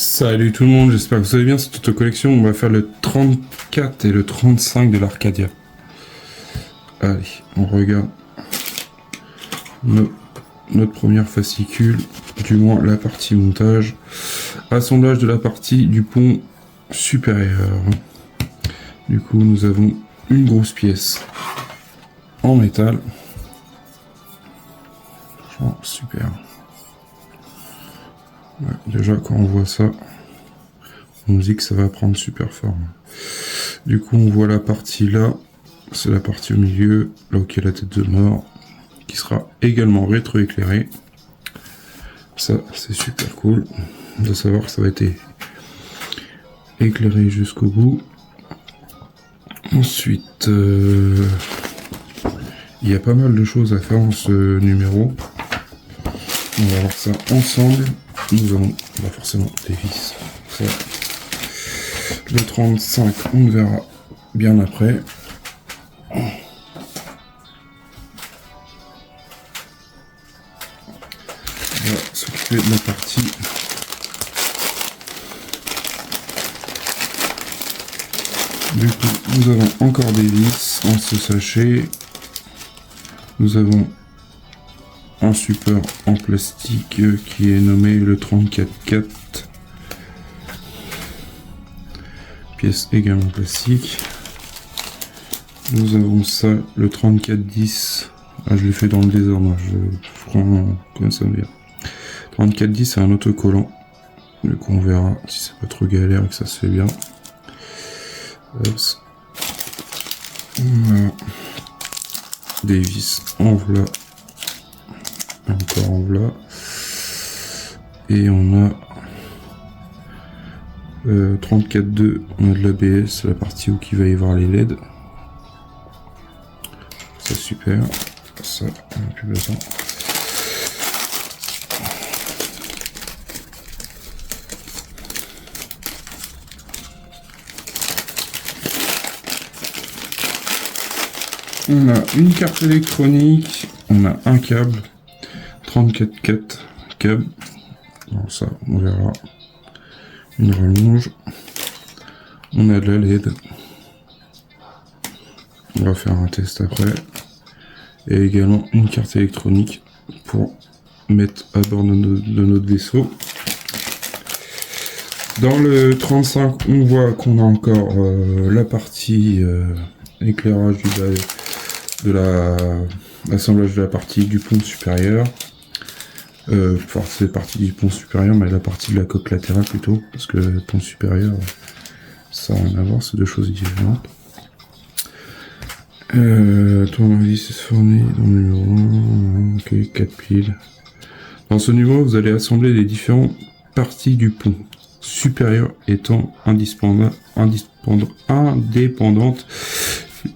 Salut tout le monde, j'espère que vous allez bien. Cette auto-collection, on va faire le 34 et le 35 de l'Arcadia. Allez, on regarde notre première fascicule, du moins la partie montage. Assemblage de la partie du pont supérieur. Du coup, nous avons une grosse pièce en métal. Franchement, super. Ouais, déjà, quand on voit ça, on nous dit que ça va prendre super forme. Du coup, on voit la partie là, c'est la partie au milieu, là où il y a la tête de mort, qui sera également rétroéclairée. Ça, c'est super cool de savoir que ça va être éclairé jusqu'au bout. Ensuite, il y a pas mal de choses à faire dans ce numéro. On va voir ça ensemble. Nous avons forcément des vis. Ça. Le 35, on le verra bien après. On va s'occuper de la partie du coup. Nous avons encore des vis en ce sachet. Nous avons un support en plastique qui est nommé le 34-4. Pièce également plastique. Nous avons ça, le 34-10. Ah, je l'ai fait dans le désordre, je prends comme ça me vient. 34-10, c'est un autocollant. Du coup, on verra si c'est pas trop galère et que ça se fait bien. Hop. Voilà. Des vis en voilà. Encore en voilà. Et on a 34.2, on a de l'ABS, c'est la partie où il va y avoir les LED. Ça super. Ça, on n'a plus besoin. On a une carte électronique, on a un câble, 34.4 câble. Bon, ça, on verra. Une rallonge. On a de la LED. On va faire un test après. Et également une carte électronique pour mettre à bord de notre vaisseau. Dans le 35, on voit qu'on a encore la partie éclairage du bas de l'assemblage de la partie du pont supérieur. Enfin, c'est partie du pont supérieur, mais la partie de la coque latérale plutôt, parce que le pont supérieur, ça n'a rien à voir, c'est deux choses différentes. Tournevis est fourni dans le numéro 1, ok, 4 piles. Dans ce numéro, vous allez assembler les différentes parties du pont supérieur étant indépendantes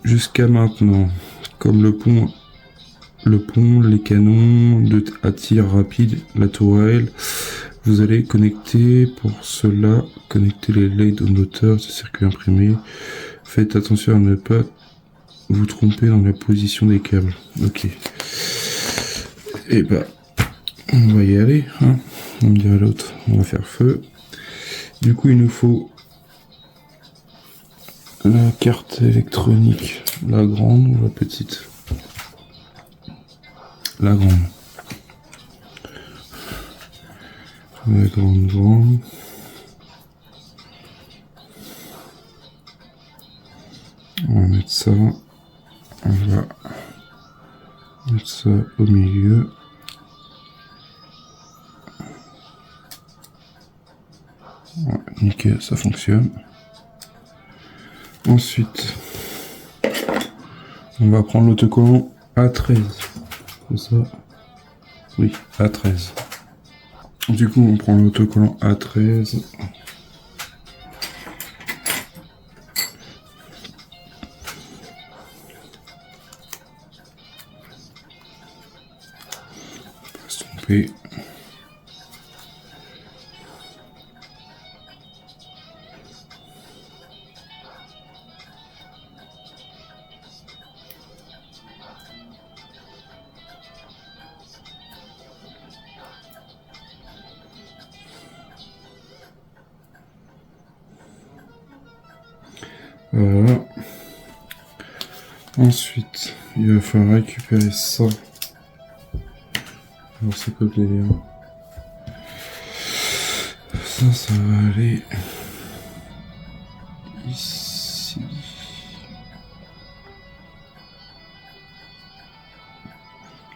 jusqu'à maintenant, comme le pont, les canons à tir rapide, la tourelle. Vous allez connecter les LED au moteur, ce circuit imprimé. Faites attention à ne pas vous tromper dans la position des câbles. Ok. Et bah, on va y aller. Hein. On me dirait l'autre. On va faire feu. Du coup, il nous faut la carte électronique, la grande ou la petite? La grande. La grande. On va mettre ça. On va mettre ça au milieu. Ouais, nickel, ça fonctionne. Ensuite, on va prendre l'autocollant A13. C'est ça? Oui, A13. Du coup, on prend l'autocollant A13. Pas se tromper. Voilà. Ensuite, il va falloir récupérer ça. Alors c'est quoi le délire? Ça va aller ici.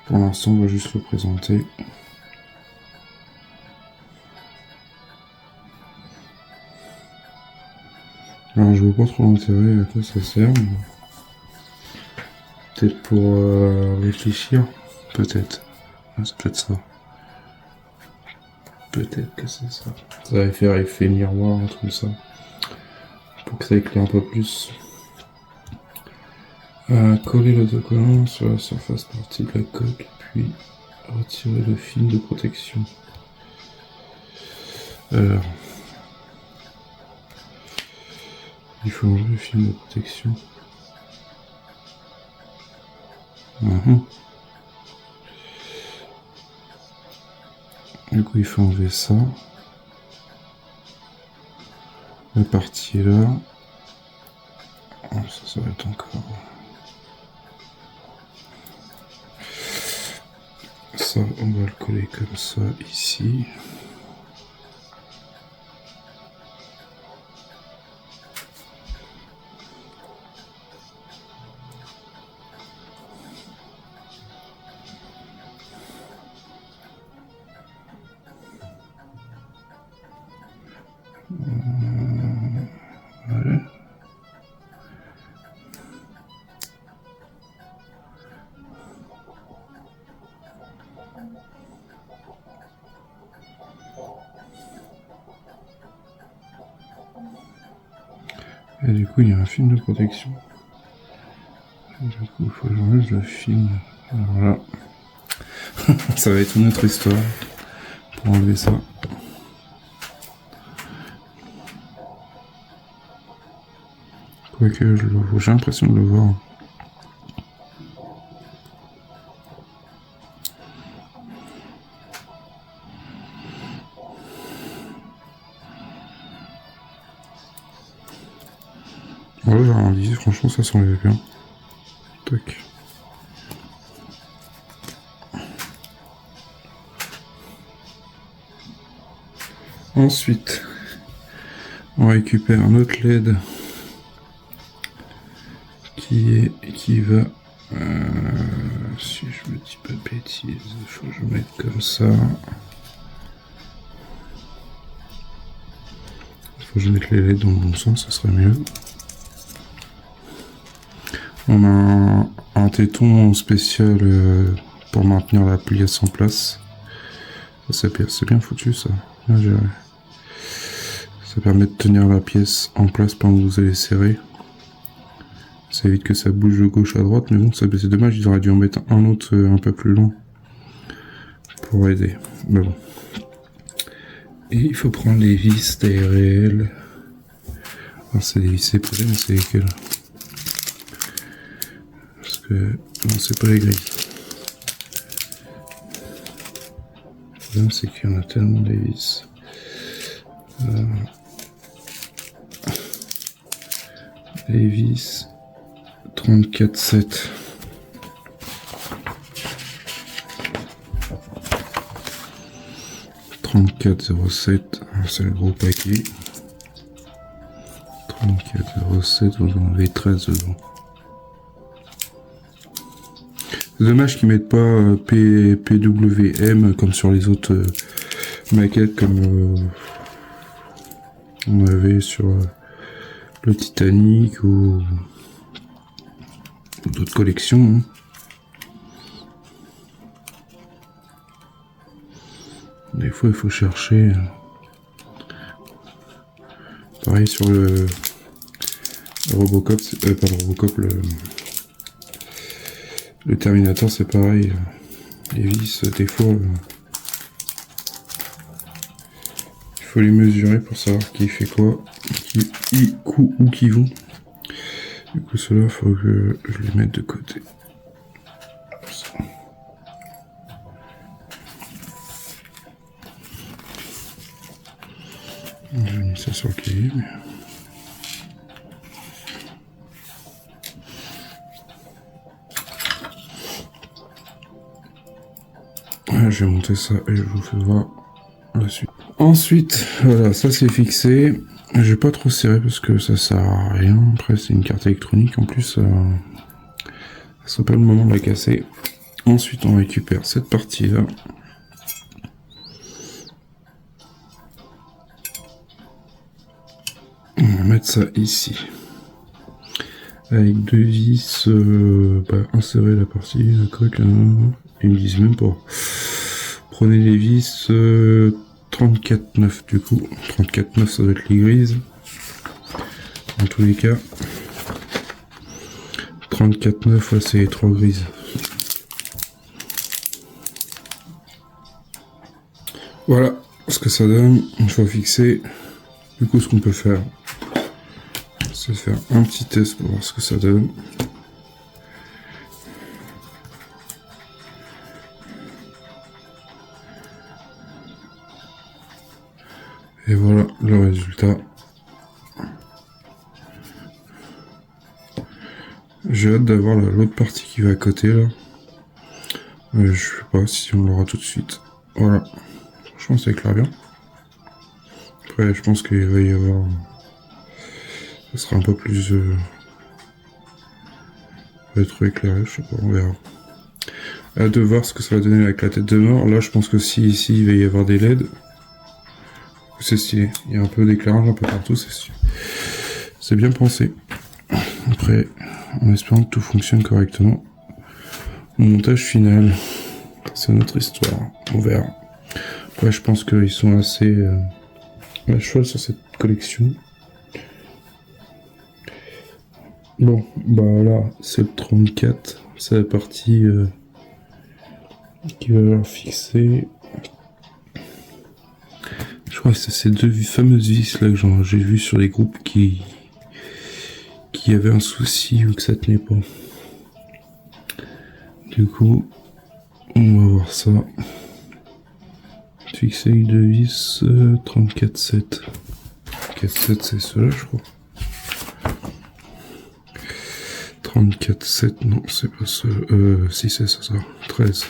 Pour l'instant, on va juste le présenter. Alors je vois pas trop l'intérêt à quoi ça sert. Peut-être pour réfléchir. Peut-être. Ouais, c'est peut-être ça. Peut-être que c'est ça. Ça va faire effet miroir, un truc comme ça. Pour que ça éclaire un peu plus. Coller l'autocollant sur la surface partie de la coque, puis retirer le film de protection. Alors, il faut enlever le film de protection. Du coup, il faut enlever ça. La partie là. Oh, ça va être encore. Ça, on va le coller comme ça ici. Voilà. Et du coup, il y a un film de protection. Et du coup, il faut que j'enlève le film. Voilà. Ça va être une autre histoire pour enlever ça. Quoique, j'ai l'impression de le voir. Voilà, j'ai rien dit, franchement, ça s'enlève bien. Tac. Ensuite, on récupère un autre LED qui va, si je me dis pas de bêtises, il faut que je mette comme ça. Il faut que je mette les LED dans le bon sens, ça serait mieux. On a un téton spécial pour maintenir la pièce en place. Ça, c'est bien foutu ça. Bien géré. Ça permet de tenir la pièce en place pendant que vous allez serrer. Ça évite que ça bouge de gauche à droite, mais bon, c'est dommage, ils auraient dû en mettre un autre un peu plus long pour aider. Mais bon. Et il faut prendre les vis d'ARL. Alors c'est des vis séparées, mais c'est lesquelles? Parce que non, c'est pas les grilles. Le problème, c'est qu'il y en a tellement des vis. Les vis 34,7. C'est le gros paquet. 34,07, vous en avez 13 dedans. C'est dommage qu'ils mettent pas PWM comme sur les autres maquettes, comme on avait sur le Titanic ou d'autres collections. Hein. Des fois, il faut chercher. Pareil sur le Robocop, pas le Robocop, le Terminator, c'est pareil. Les vis, des fois, il faut les mesurer pour savoir qui fait quoi, où qui vont. Du coup, cela, il faut que je les mette de côté. J'ai mis ça sur le cahier. Mais... Je vais monter ça et je vous fais voir la suite. Ensuite, voilà, ça c'est fixé. Je vais pas trop serrer parce que ça sert à rien. Après, c'est une carte électronique. En plus, ça serait pas le moment de la casser. Ensuite, on récupère cette partie-là. On va mettre ça ici. Avec deux vis, insérer la partie, la coque, là, et ils me disent même pas. Prenez les vis 34,9 du coup. 34,9 ça doit être les grises. En tous les cas. 34,9 ouais, c'est les 3 grises. Voilà ce que ça donne. Une fois fixé. Du coup, ce qu'on peut faire, c'est faire un petit test pour voir ce que ça donne. Et voilà le résultat. J'ai hâte d'avoir l'autre partie qui va à côté là. Je sais pas si on l'aura tout de suite. Voilà. Franchement, ça éclaire bien. Après, je pense qu'il va y avoir... Ça sera un peu plus... va être éclairé, je sais pas, on verra. Hâte de voir ce que ça va donner avec la tête de mort. Là, je pense que si ici, il va y avoir des LED. C'est stylé. Il y a un peu d'éclairage un peu partout, c'est bien pensé. Après, en espérant que tout fonctionne correctement. Montage final. C'est notre histoire. On verra. Après, je pense qu'ils sont assez à cheval sur cette collection. Bon, bah là, c'est le 34. C'est la partie qui va leur fixer. Je crois que c'est ces deux fameuses vis là que j'ai vu sur les groupes qui avaient un souci ou que ça tenait pas. Du coup, on va voir ça. Fixé avec deux vis 34,7. 34,7 c'est cela je crois. 34,7 non c'est pas ça. Si c'est ça. 13.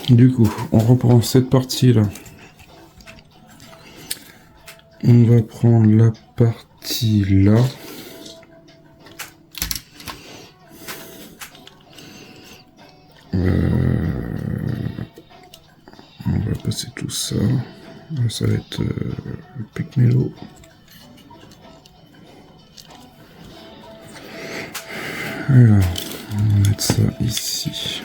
Du coup, on reprend cette partie là. On va prendre la partie là. On va passer tout ça. Ça va être Picmélo. Alors, on va mettre ça ici.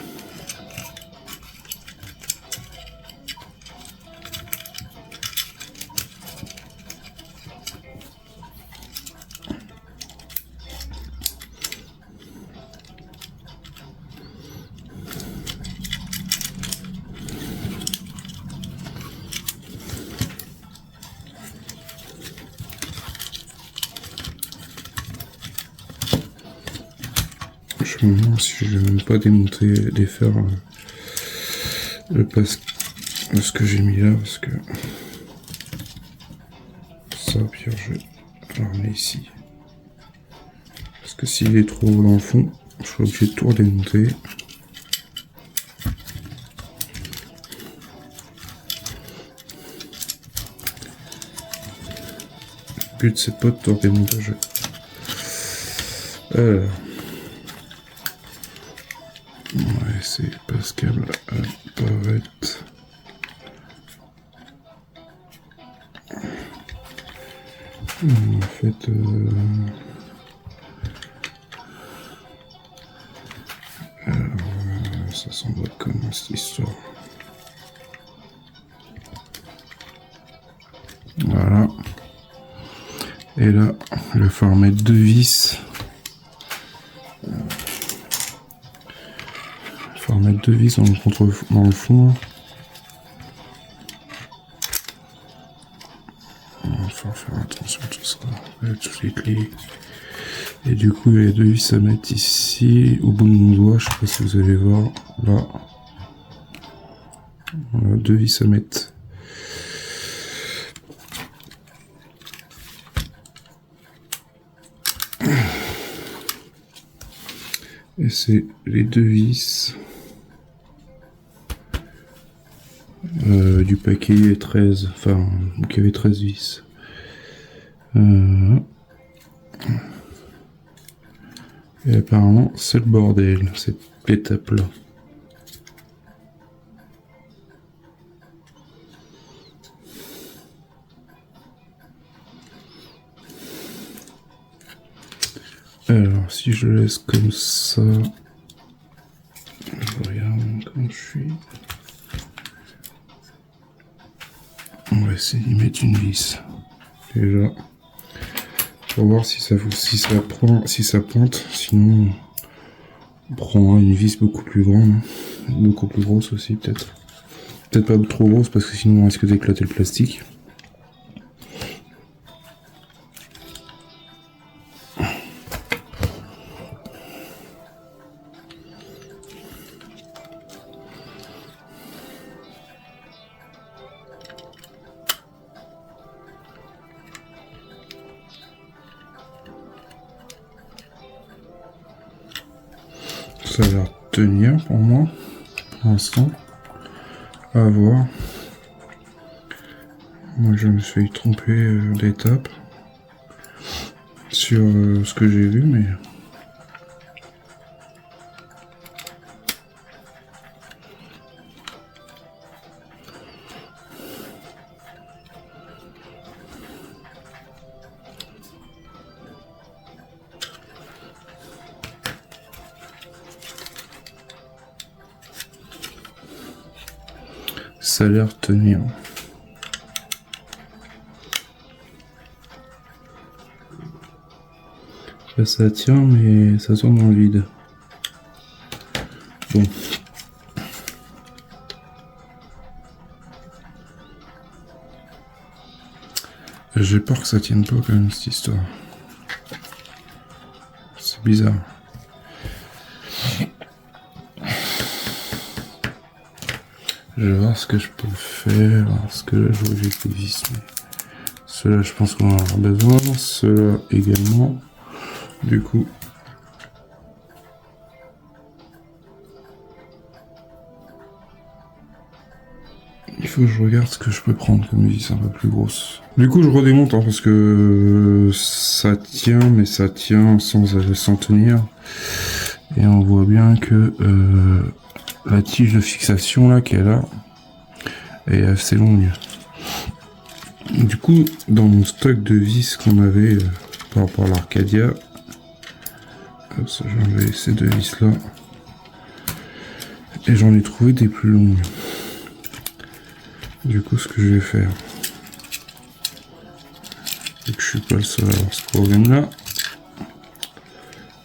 Je me demande si je vais même pas démonter les fers ce que j'ai mis là parce que ça puis je vais le remettre ici parce que s'il est trop dans le fond je suis obligé de tout redémonter. Le but c'est pas de tout redémontage. Alors on va essayer de passer ce câble apparaître. En fait, ça semble comment cette histoire. Voilà. Et là, il va falloir mettre deux vis. Il va falloir mettre deux vis dans le fond. Il va falloir faire attention à tout ça. Toutes les clés. Et du coup, il y a deux vis à mettre ici, au bout de mon doigt. Je sais pas si vous allez voir. Là. Voilà, deux vis à mettre. Et c'est les deux vis du paquet 13, enfin, qui avait 13 vis. Et apparemment, c'est le bordel, cette étape-là. Alors, si je le laisse comme ça, je regarde comment je suis. On va essayer d'y mettre une vis. Déjà, pour voir si ça pointe. Sinon, on prendra une vis beaucoup plus grande, beaucoup plus grosse aussi peut-être. Peut-être pas trop grosse parce que sinon on risque d'éclater le plastique. Ça a l'air de tenir pour moi, pour l'instant. À voir. Moi je me suis trompé d'étape sur ce que j'ai vu, mais... ça a l'air de tenir. Là, ça tient, mais ça tourne dans le vide. Bon. J'ai peur que ça tienne pas quand même cette histoire. C'est bizarre. Je vais voir ce que je peux faire, parce que là je vois que j'ai des vis, mais ceux-là je pense qu'on en aura besoin, ceux-là également. Du coup, il faut que je regarde ce que je peux prendre comme vis un peu plus grosse. Du coup je redémonte hein, parce que ça tient, mais ça tient sans tenir. Et on voit bien que la tige de fixation là qu'elle a est assez longue. Du coup, dans mon stock de vis qu'on avait par rapport à l'Arcadia, j'ai enlevé ces deux vis là et j'en ai trouvé des plus longues. Du coup, ce que je vais faire, et que je suis pas le seul à avoir ce problème là,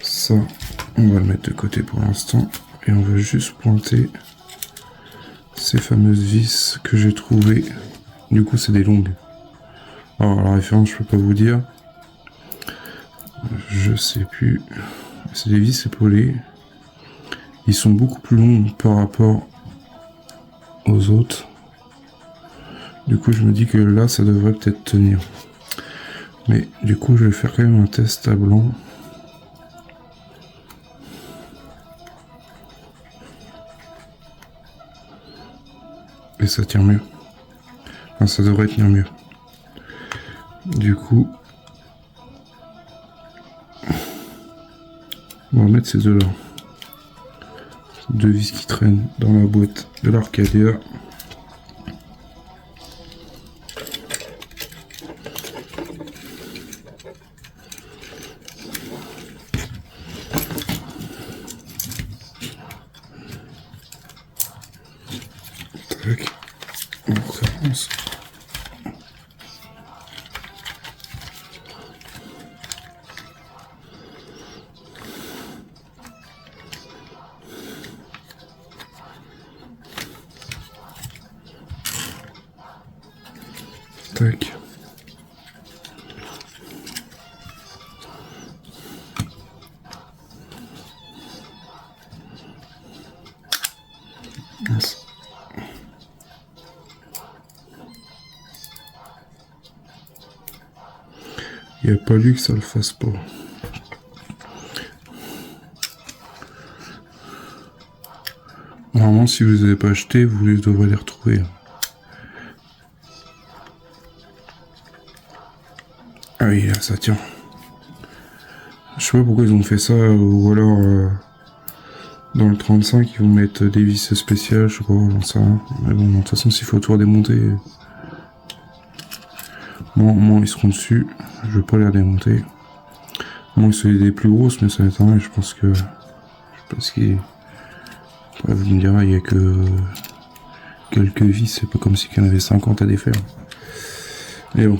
ça on va le mettre de côté pour l'instant et on va juste pointer ces fameuses vis que j'ai trouvées. Du coup, c'est des longues. Alors la référence, je peux pas vous dire, je sais plus. C'est des vis épaulées. Ils sont beaucoup plus longs par rapport aux autres. Du coup, je me dis que là, ça devrait peut-être tenir. Mais du coup, je vais faire quand même un test à blanc. Et ça tient mieux. Enfin, ça devrait tenir mieux. Du coup, on va mettre ces deux-là. Deux vis qui traînent dans la boîte de l'Arcadia. Tac. On recommence. Tac. Mince. Il n'y a pas lu que ça le fasse pas. Normalement, si vous les avez pas achetés, vous devrez les retrouver. Ah oui, là, ça tient. Je sais pas pourquoi ils ont fait ça, ou alors dans le 35 ils vont mettre des vis spéciales, je sais pas, j'en sais rien. Mais bon, de toute façon s'il faut tout redémonter, moi ils seront dessus, je vais pas les redémonter. Moi c'est des plus grosses, mais ça m'étonnerait, je pense que... Parce qu'il... Ouais, vous me direz, il y a que quelques vis, c'est pas comme si il y en avait 50 à défaire. Mais bon,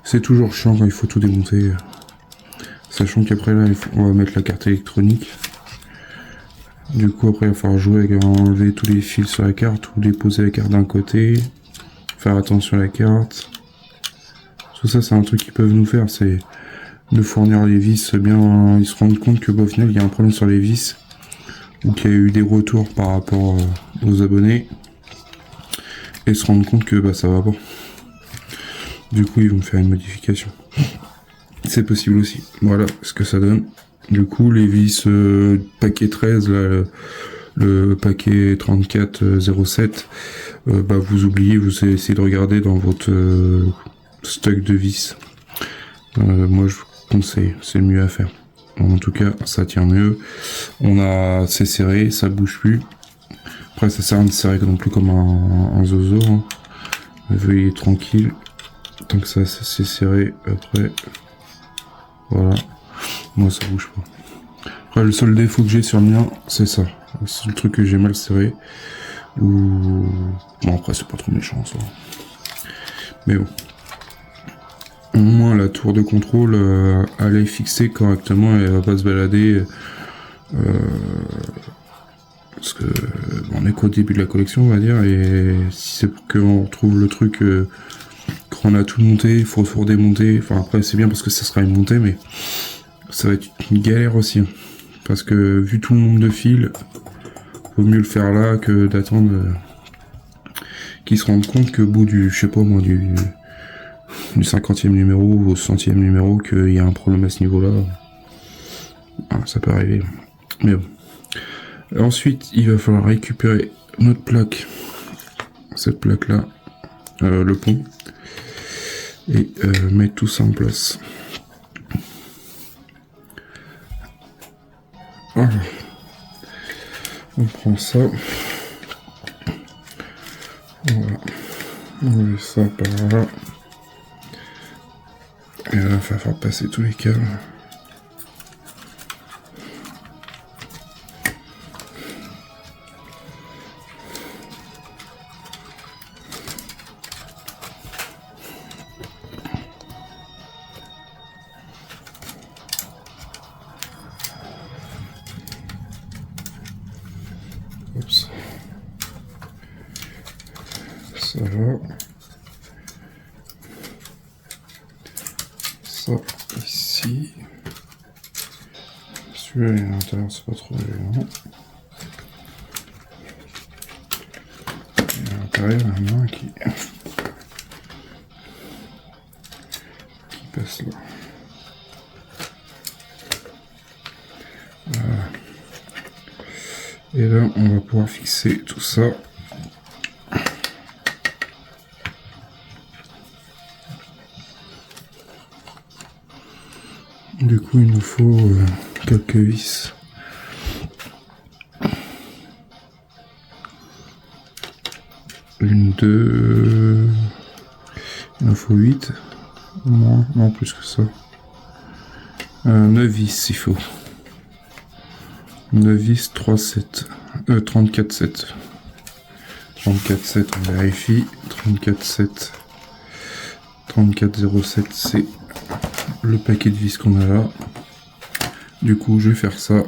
c'est toujours chiant quand il faut tout démonter. Sachant qu'après là, on va mettre la carte électronique. Du coup après il va falloir jouer avec enlever tous les fils sur la carte ou déposer la carte d'un côté. Faire attention à la carte. Tout ça c'est un truc qu'ils peuvent nous faire, c'est de fournir les vis bien. Ils se rendent compte que au final il y a un problème sur les vis. Ou qu'il y a eu des retours par rapport aux abonnés. Et se rendre compte que bah ça va pas. Du coup ils vont faire une modification. C'est possible aussi. Voilà ce que ça donne. Du coup les vis paquet 13 là, le paquet 3407, bah vous oubliez, vous essayez de regarder dans votre stock de vis. Moi je vous conseille, c'est le mieux à faire. En tout cas ça tient mieux. C'est serré, ça bouge plus. Après ça sert à rien de serrer non plus comme un zozo, hein. Veuillez tranquille. Tant que ça c'est serré, après voilà, moi ça bouge pas. Après le seul défaut que j'ai sur le mien c'est ça, c'est le truc que j'ai mal serré. Ou bon après c'est pas trop méchant ça, mais bon, au moins la tour de contrôle elle est fixée correctement et elle va pas se balader parce que bon, on est qu'au début de la collection on va dire, et si c'est pour qu'on retrouve le truc quand on a tout monté, il faut redémonter. Enfin après c'est bien parce que ça sera une montée, mais ça va être une galère aussi, hein. Parce que vu tout le nombre de fils, vaut mieux le faire là que d'attendre qu'ils se rendent compte qu'au bout du, je sais pas moi, du 50e numéro ou au 100e numéro qu'il y a un problème à ce niveau-là. Ah, ça peut arriver. Mais bon. Ensuite, il va falloir récupérer notre plaque. Cette plaque-là. Le pont. Et mettre tout ça en place. Voilà. On prend ça. Voilà. On met ça par là. Et là, il va falloir passer tous les câbles. Oups. Ça va. Ça ici. Celui-là à l'intérieur, c'est pas trop gênant. Et à l'intérieur, il y en a un qui passe là. Voilà. Et là, on va pouvoir fixer tout ça. Du coup, il nous faut quelques vis. Une, deux... Il nous faut 8. Au moins, non plus que ça. 9 vis, il faut. 9 vis, 3, 7. 34, 7. 34, 7, on vérifie. 34, 7. 34, 07, c'est le paquet de vis qu'on a là. Du coup, je vais faire ça.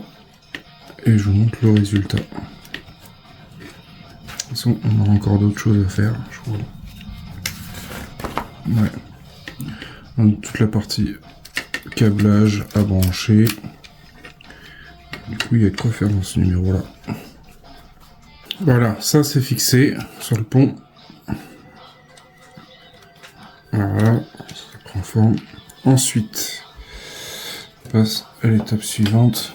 Et je vous montre le résultat. De toute façon, on aura encore d'autres choses à faire, je crois. Ouais. Donc, toute la partie câblage à brancher. Du coup, il y a de quoi faire dans ce numéro-là. Voilà, ça c'est fixé sur le pont. Voilà, ça prend forme. Ensuite, on passe à l'étape suivante.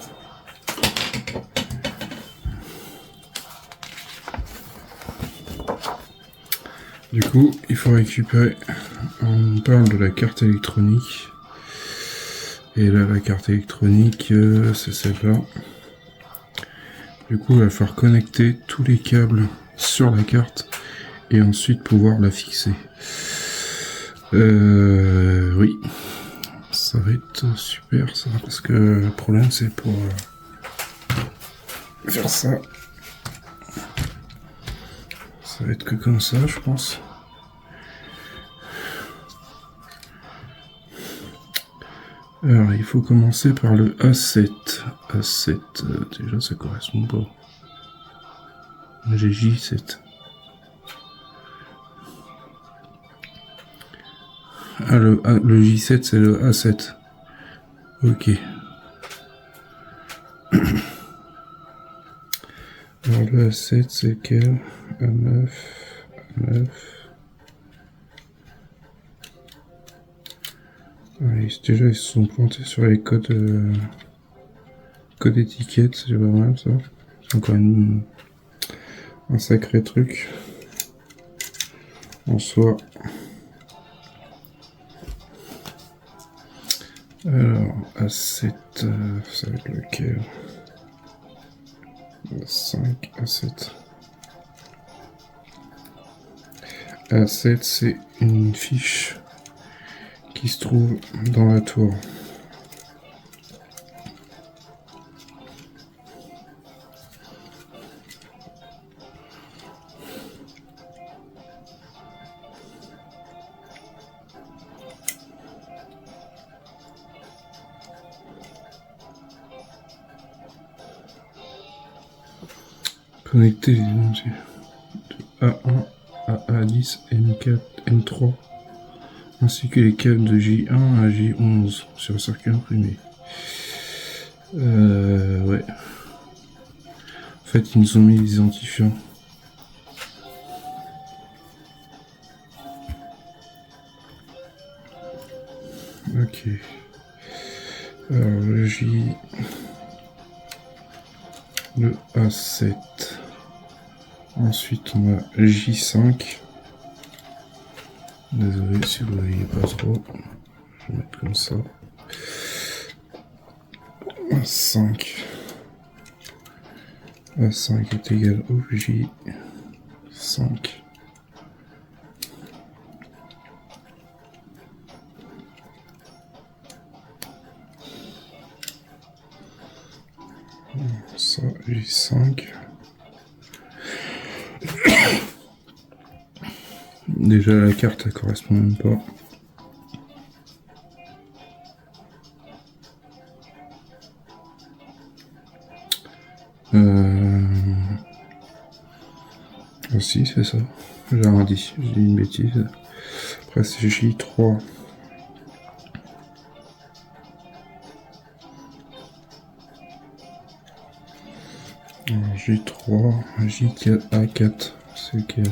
Du coup, il faut récupérer. On parle de la carte électronique. Et là, la carte électronique, c'est celle-là. Du coup, il va falloir connecter tous les câbles sur la carte et ensuite pouvoir la fixer. Oui, ça va être super ça, parce que le problème c'est pour faire ça. Ça va être que comme ça, je pense. Alors, il faut commencer par le A7. A7, déjà ça correspond pas. J'ai J7. Ah, le J7, c'est le A7. Ok. Alors, le A7, c'est lequel? A9. A9. Ouais, déjà, ils se sont plantés sur les codes, code étiquette, c'est pas mal ça. C'est encore un sacré truc. En soi. Alors, A7, ça va être lequel? A5, A7. A7, c'est une fiche qui se trouve dans la tour. Connecter les A1, AA10, M4, M3, ainsi que les câbles de J1 à J11 sur le circuit imprimé. Ouais. En fait, ils nous ont mis les identifiants. Ok. Alors, le J... Le A7. Ensuite, on a J5. Désolé si vous ne voyez pas trop. Je vais mettre comme ça. A5. A5 est égal au J5. Ça, J5. Déjà la carte elle correspond même pas. Ah si c'est ça. J'ai rien dit, j'ai dit une bêtise. Après c'est J3. Alors, J3, J4, A4, c'est lequel?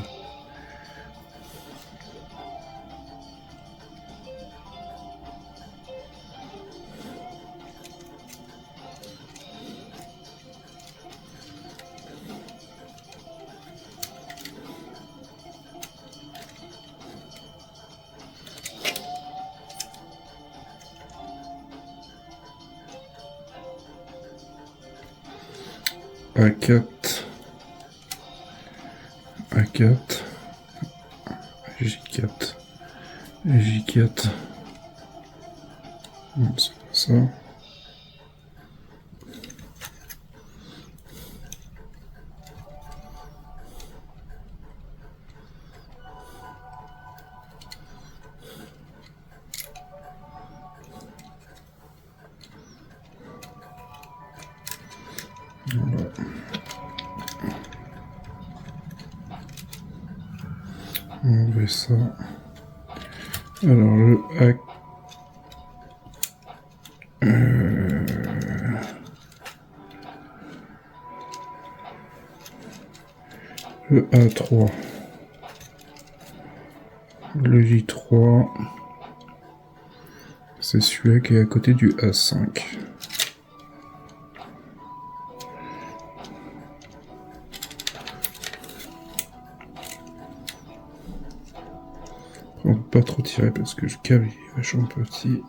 A4, A4, J4, J4. Non, c'est pas ça. Voilà. On enlever ça. Alors le A... le A3. Le J3. C'est celui-là qui est à côté du A5. pas trop tirer parce que le câble est vachement petit.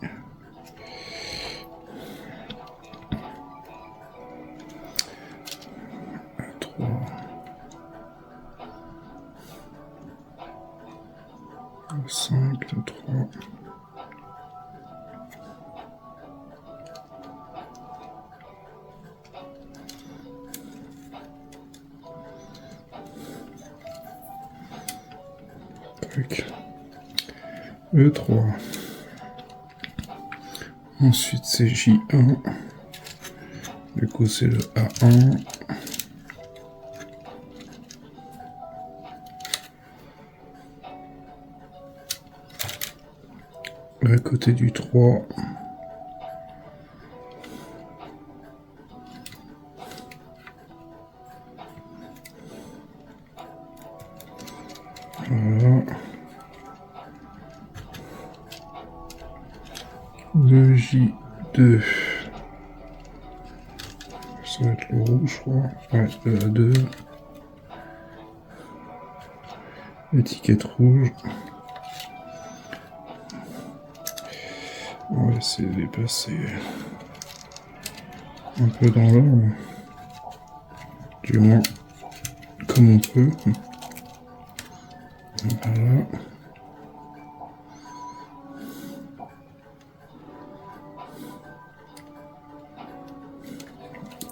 Le 5, le 3. E3. Ensuite c'est J1. Du coup c'est le A1. À côté du 3. Voilà. Le J2. Ça va être le rouge, je crois. Ouais, le A2. L'étiquette rouge. On va essayer de les passer un peu dans l'ordre. Du moins, comme on peut. Voilà.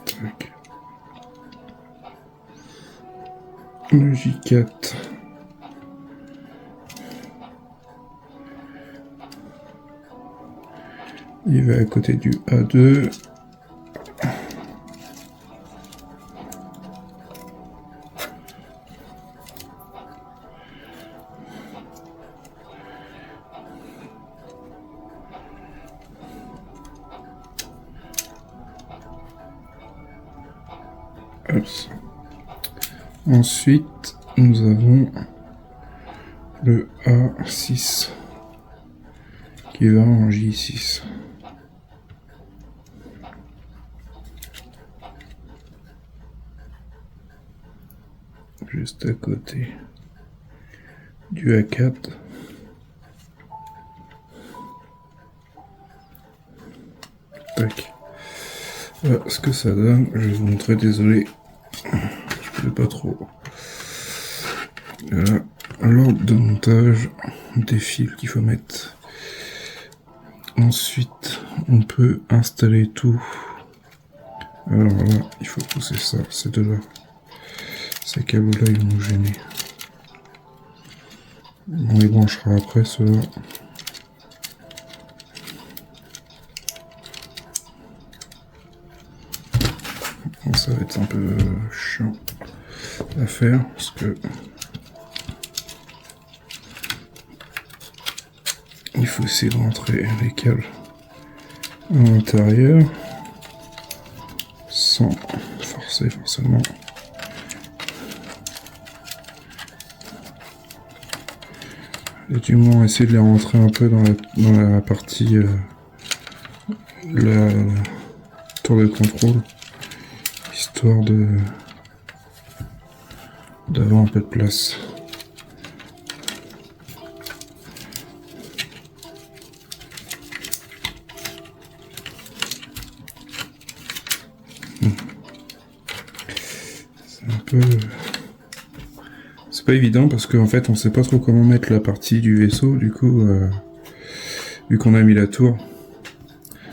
Tac. Le J4. Il va à côté du A2. Ensuite, nous avons le A6 qui va en J6. Juste à côté du A4. Tac. Voilà ce que ça donne. Je vais vous montrer, désolé. Je peux pas trop. Voilà l'ordre de montage des fils qu'il faut mettre. Ensuite, on peut installer tout. Alors là, il faut pousser ça, ces deux-là. Ces câbles-là, ils vont nous gêner. On les branchera après, ceux-là. Bon, ça va être un peu chiant à faire, parce que il faut essayer de rentrer les câbles à l'intérieur sans forcer forcément. Et du moins essayer de les rentrer un peu dans la partie la tour de contrôle, histoire d'avoir un peu de place. C'est pas évident parce qu'en fait on sait pas trop comment mettre la partie du vaisseau, du coup vu qu'on a mis la tour,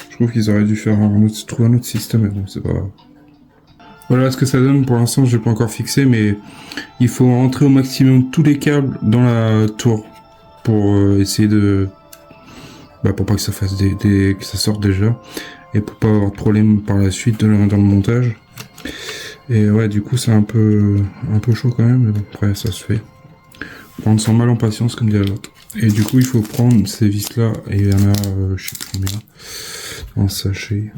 je trouve qu'ils auraient dû faire trouver un autre système, mais bon c'est pas grave. Voilà ce que ça donne. Pour l'instant je l'ai pas encore fixé, mais il faut rentrer au maximum tous les câbles dans la tour pour essayer de pour pas que ça fasse que ça sorte déjà, et pour pas avoir de problème par la suite dans le montage. Et ouais, du coup c'est un peu chaud quand même, mais bon, après ça se fait. Prendre son mal en patience comme dirait l'autre. Et du coup il faut prendre ces vis là, et il y en a je sais plus combien en sachet.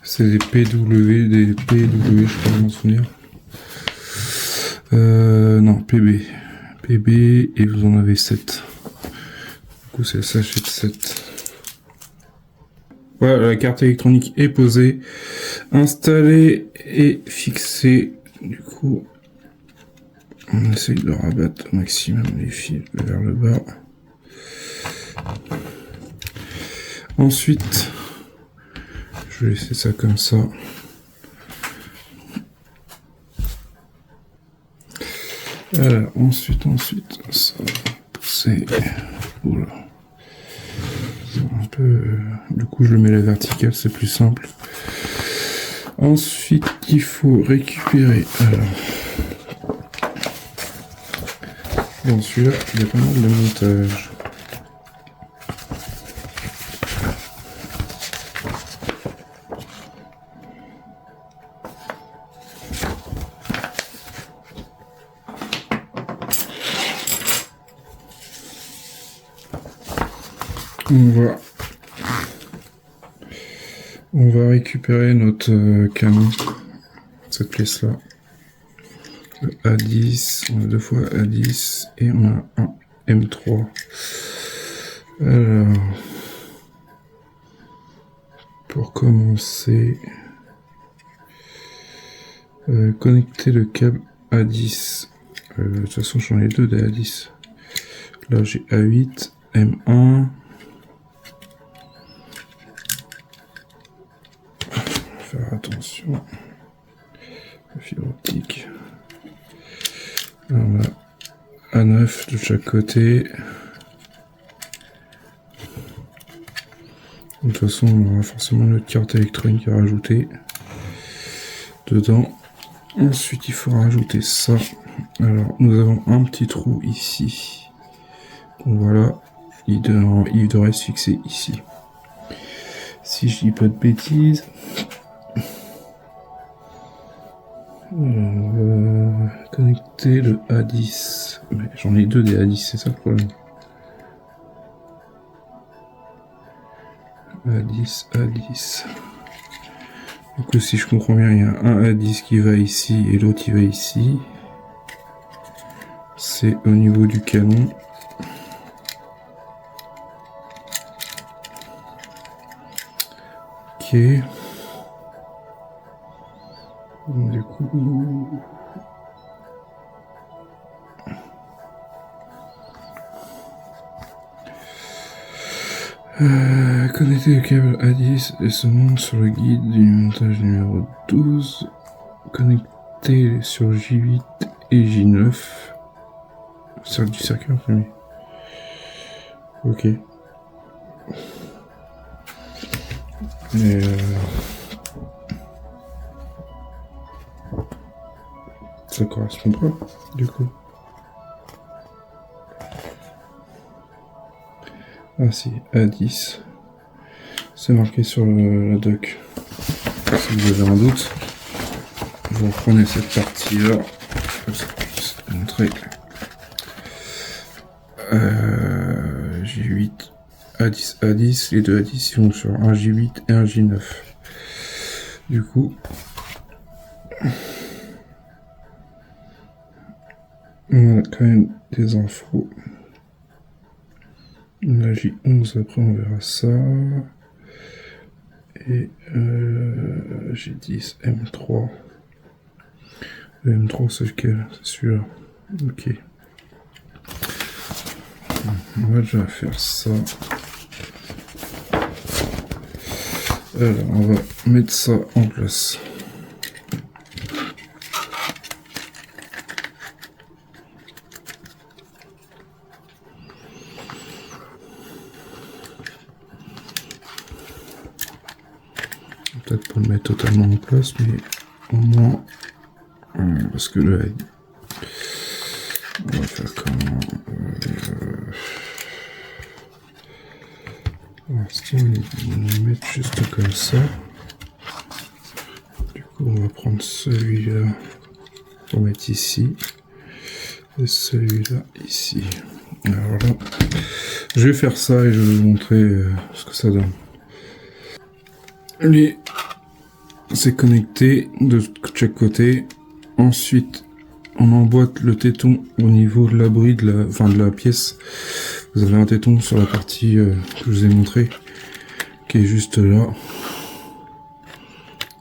C'est des PW, je sais pas m'en souvenir. Non, PB, et vous en avez 7. Du coup c'est le sachet de 7. Voilà, la carte électronique est posée, installée et fixée. Du coup, On essaye de rabattre au maximum les fils vers le bas. Ensuite, je vais laisser ça comme ça. Alors, ensuite, ça va pousser. Oula. Un peu. Du coup, je le mets à la verticale, c'est plus simple. Ensuite, il faut récupérer. Alors, bon, celui-là, il y a pas mal de montage. On va récupérer notre canon, cette pièce-là. Le A10, on a 2 fois A10 et on a un M3. Alors, pour commencer, connecter le câble A10. De toute façon, j'en ai 2 des A10. Là, j'ai A8, M1. Faire attention. La fibre optique. On a A9 de chaque côté. De toute façon, on aura forcément notre carte électronique à rajouter dedans. Ensuite, il faut rajouter ça. Alors, nous avons un petit trou ici. Donc voilà, il devrait se fixer ici. Si je dis pas de bêtises. On va connecter le A10. Mais j'en ai 2 des A10, c'est ça le problème. A10. Du coup, si je comprends bien, il y a un A10 qui va ici et l'autre qui va ici. C'est au niveau du canon. Ok. Du coup... connecter le câble A10 et se monte sur le guide du montage numéro 12. Connecter sur J8 et J9. C'est du circuit imprimé. Ok. Mais ça correspond pas, du coup. Ah si, A10. C'est marqué sur la doc. Si vous avez un doute, vous reprenez cette partie-là. Comme ça, je puisse montrer. J8, A10, les deux A10 sont sur un J8 et un J9. Du coup, on a quand même des infos. La J11, après on verra ça. Et J10, M3. Le M3 c'est lequel? C'est celui-là. Ok. On va déjà faire ça. Alors on va mettre ça en place. Peut-être pas le mettre totalement en place, mais au moins parce que là on va faire comment on va mettre juste comme ça. Du coup on va prendre celui-là pour mettre ici et celui-là ici. Alors là je vais faire ça et je vais vous montrer ce que ça donne. Lui, c'est connecté de chaque côté. Ensuite, on emboîte le téton au niveau de l'abri de la pièce. Vous avez un téton sur la partie que je vous ai montré, qui est juste là.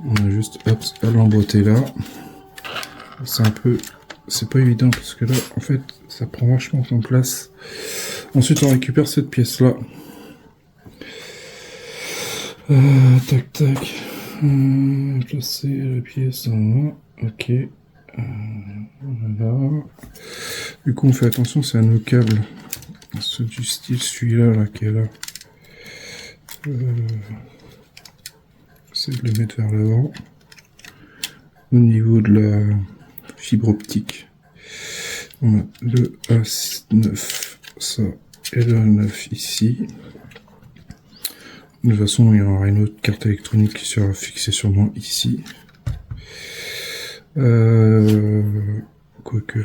On a juste hop, à l'emboîter là. C'est un peu c'est pas évident parce que là, en fait, ça prend vachement de place. Ensuite, on récupère cette pièce-là. Tac, tac. Placer la pièce en haut. Ok. Voilà. Du coup, on fait attention, c'est à nos câbles. Ceux du style celui-là, là, qui est là. C'est de les mettre vers l'avant. Au niveau de la fibre optique, on a le A9, ça, et le A9 ici. De toute façon, il y aura une autre carte électronique qui sera fixée sûrement ici. Quoique,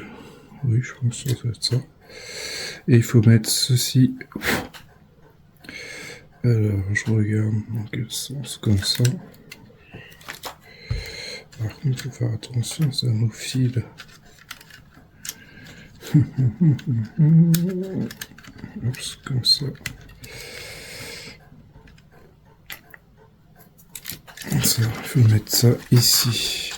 oui, je pense que ça doit être ça. Et il faut mettre ceci. Alors, je regarde dans quel sens, comme ça. Par contre, il faut faire attention, ça nous file. Oups, comme ça. Ça, il faut mettre ça ici.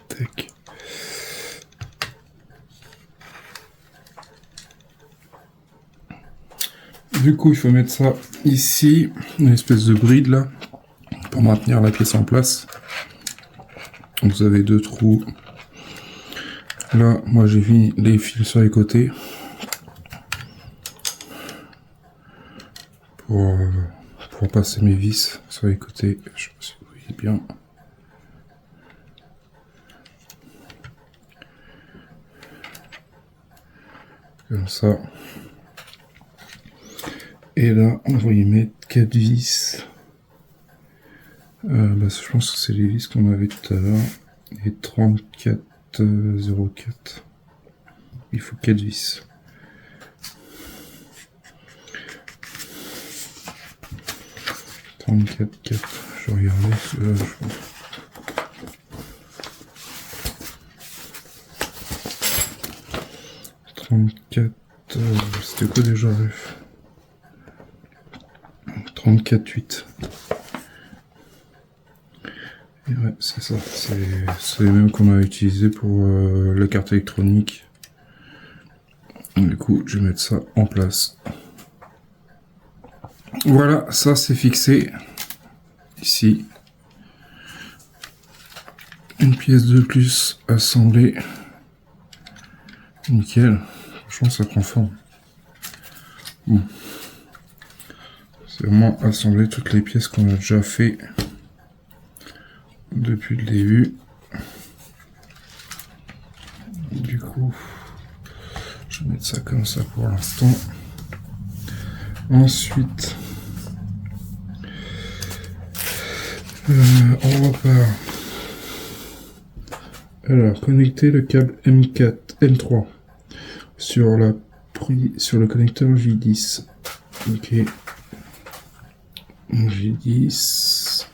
Tac. Du coup, il faut mettre ça ici, une espèce de bride là, pour maintenir la pièce en place. Vous avez deux trous. Là, moi j'ai mis les fils sur les côtés pour passer mes vis sur les côtés. Je sais pas si vous voyez bien. Comme ça. Et là, on va y mettre 4 vis. Je pense que c'est les vis qu'on avait tout à l'heure. Et 34,04. Il faut 4 vis. Je vais regarder. 34. C'était quoi déjà? 34,8. Et ouais, c'est ça. C'est les mêmes qu'on a utilisé pour la carte électronique. Du coup, je vais mettre ça en place. Voilà, ça c'est fixé. Ici. Une pièce de plus assemblée. Nickel. Franchement, ça prend forme. Bon. C'est vraiment assembler toutes les pièces qu'on a déjà fait depuis le début. Du coup, je vais mettre ça comme ça pour l'instant. Ensuite, on repart. Alors, connecter le câble M3 sur le connecteur J10. Ok. J10.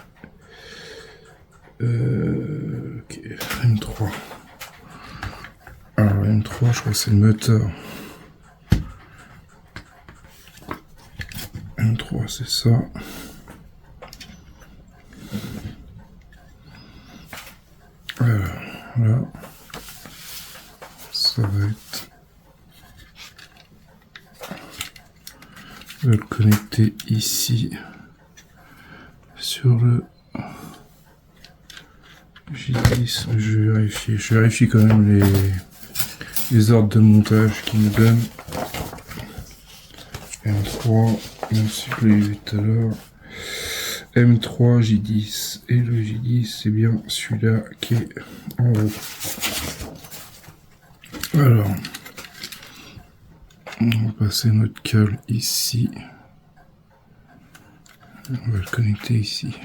Ok, M3. Alors, M3, je crois que c'est le moteur. M3, c'est ça. Alors, là, ça va être... Je vais le connecter ici, sur le J10. Je vérifie quand même les ordres de montage qu'il nous donne. M3, même si je l'ai vu tout à l'heure. M3, J10. Et le J10, c'est bien celui-là qui est en haut. Alors, on va passer notre câble ici. On va le connecter ici.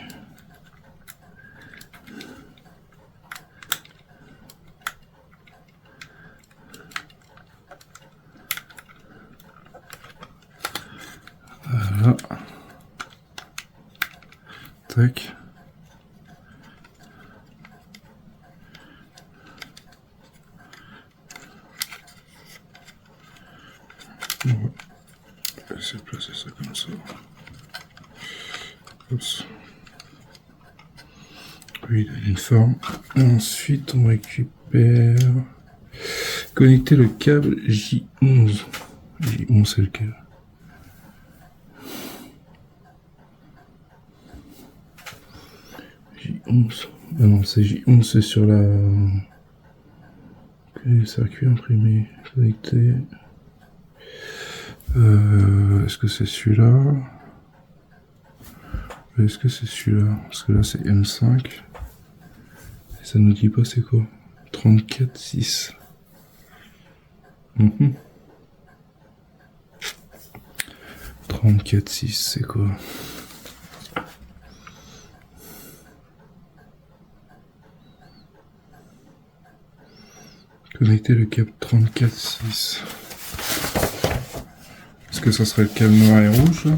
Voilà. Tac. On va essayer de placer ça comme ça. Oui, il a une forme. Et ensuite, on récupère... Connecter le câble J11. J11, c'est lequel? J11. Ah non, c'est J11, c'est sur la... Ok, circuit imprimé. Connecté. Est-ce que c'est celui-là? Est-ce que c'est celui-là? Parce que là, c'est M5. Et ça nous dit pas c'est quoi? 34.6. 34.6, c'est quoi? Connecter le câble 34.6. Est-ce que ça serait le câble noir et rouge là?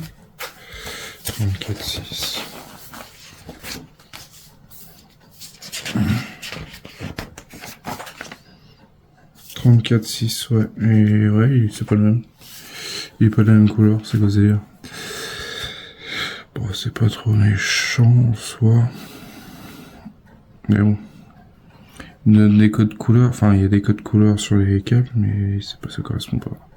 34.6. Ouais. Et ouais, c'est pas le même. Il est pas de la même couleur, c'est quoi ce délire? Bon, c'est pas trop méchant en soi. Mais bon. Il donne des codes couleurs, enfin il y a des codes couleurs sur les câbles, mais c'est pas, ça correspond pas.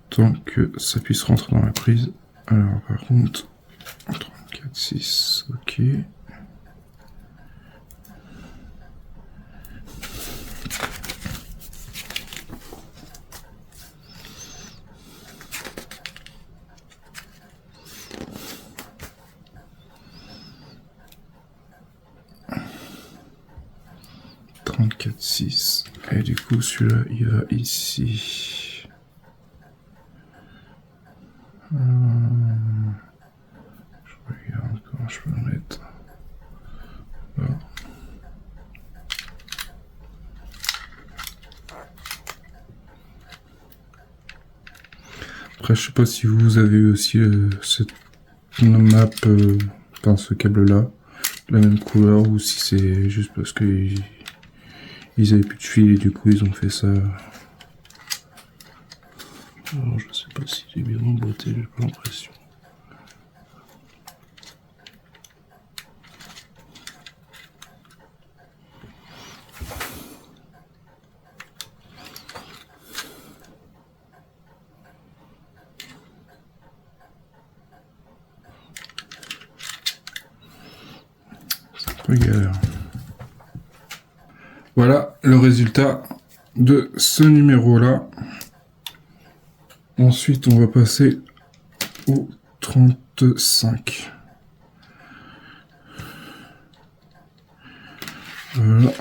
Tant que ça puisse rentrer dans la prise. Alors par contre, 34.6, ok. Et du coup celui-là il va ici. Je regarde comment je peux le mettre. Là. Après je sais pas si vous avez aussi cette map, enfin ce câble là, la même couleur, ou si c'est juste parce que ils avaient plus de fil et du coup ils ont fait ça. Alors je sais pas si j'ai bien emboîté, j'ai pas l'impression. C'est un peu galère. Voilà le résultat de ce numéro là. Ensuite on va passer au 35. Voilà.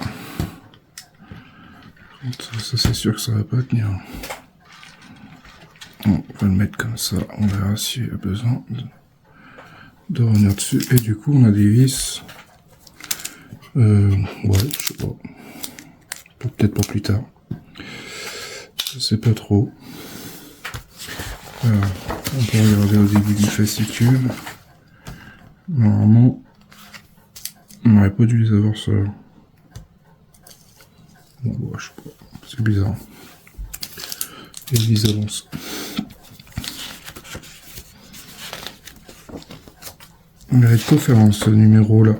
Ça c'est sûr que ça va pas tenir. On va le mettre comme ça, on verra s'il y a besoin de revenir dessus. Et du coup on a des vis. Ouais, je sais pas. Peut-être pour plus tard. Je sais pas trop. Alors, on peut regarder au début du fascicule. Normalement, on n'aurait pas dû les avoir ça. Bon, bah, je sais pas. C'est bizarre. Et ils avancent. On mérite pas faire ce numéro là.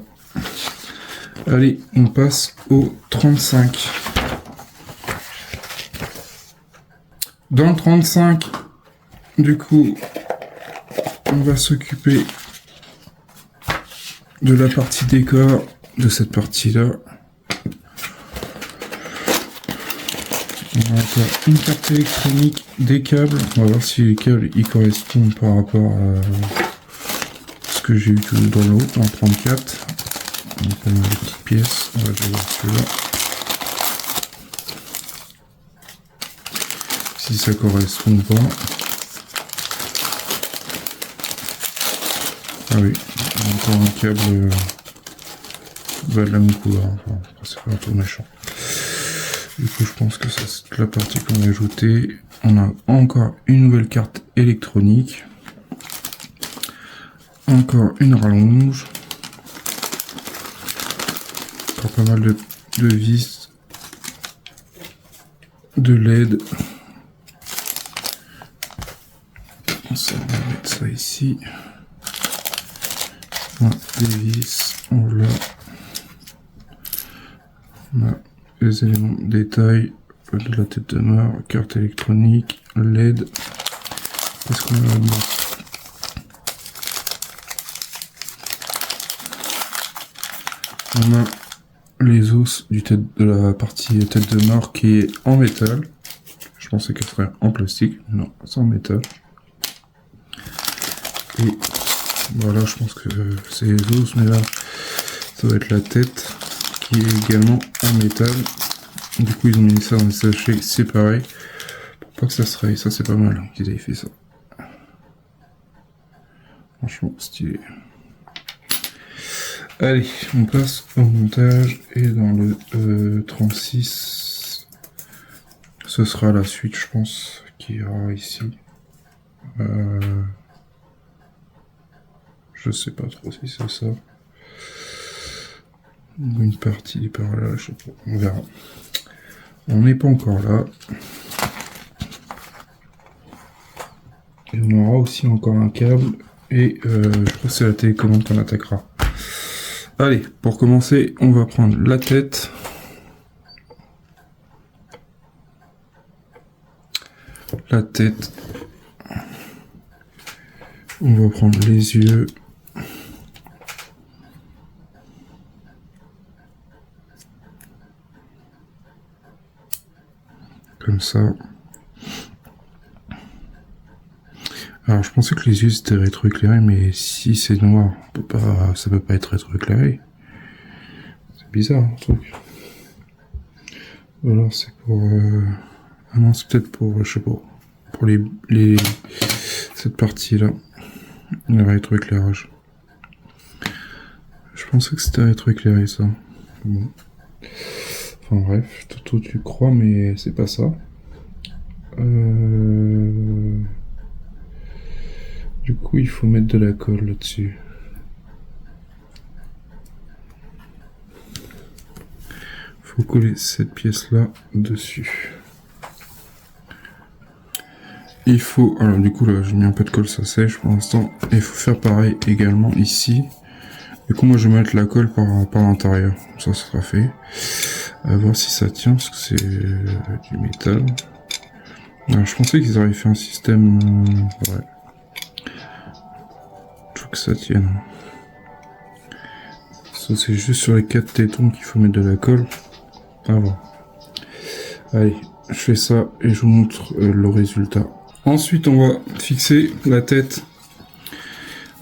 Allez, on passe au 35. Dans le 35, du coup, on va s'occuper de la partie décor de cette partie-là. On a encore une carte électronique, des câbles. On va voir si les câbles y correspondent par rapport à ce que j'ai eu tout dans l'autre, dans le 34. On a des petites pièces. On va voir celui-là. Si ça correspond pas. Ah oui, encore un câble de la même couleur. Enfin, c'est pas un tout méchant. Du coup, je pense que c'est toute la partie qu'on a ajoutée. On a encore une nouvelle carte électronique. Encore une rallonge. Encore pas mal de vis. De LED. Ça, on va mettre ça ici. On a des vis, on l'a. On a les éléments de détail de la tête de mort, carte électronique, LED. Qu'est-ce qu'on a là-dedans? On a les os de la partie tête de mort qui est en métal. Je pensais qu'elle serait en plastique, non, c'est en métal. Et voilà, je pense que c'est les os, mais là, ça va être la tête qui est également en métal. Du coup, ils ont mis ça dans des sachets séparés pour pas que ça se raye. Ça, c'est pas mal qu'ils aient fait ça. Franchement, stylé. Allez, on passe au montage et dans le 36, ce sera la suite, je pense, qui ira ici. Je sais pas trop si c'est ça. Une partie par là, je sais pas, on verra. On n'est pas encore là. Et on aura aussi encore un câble et je crois que c'est la télécommande qu'on attaquera. Allez, pour commencer, on va prendre la tête. La tête. On va prendre les yeux. Comme ça. Alors je pensais que les yeux étaient rétroéclairés, mais si c'est noir, ça peut pas être rétroéclairé. C'est bizarre, un truc. Ou alors c'est pour... Ah non, c'est peut-être pour, je sais pas, pour cette partie-là, le rétroéclairage. Je pensais que c'était rétroéclairé, ça. Bon. Enfin bref, Toto, tu crois, mais c'est pas ça. Du coup, il faut mettre de la colle là-dessus. Faut coller cette pièce-là dessus. Il faut... Alors du coup, là, j'ai mis un peu de colle, ça sèche pour l'instant. Il faut faire pareil également ici. Du coup, moi, je vais mettre la colle par l'intérieur. Ça sera fait. À voir si ça tient, parce que c'est du métal. Alors, je pensais qu'ils avaient fait un système... ouais. Il faut que ça tienne. Ça, c'est juste sur les 4 tétons qu'il faut mettre de la colle. Ah bon. Allez, je fais ça et je vous montre le résultat. Ensuite, on va fixer la tête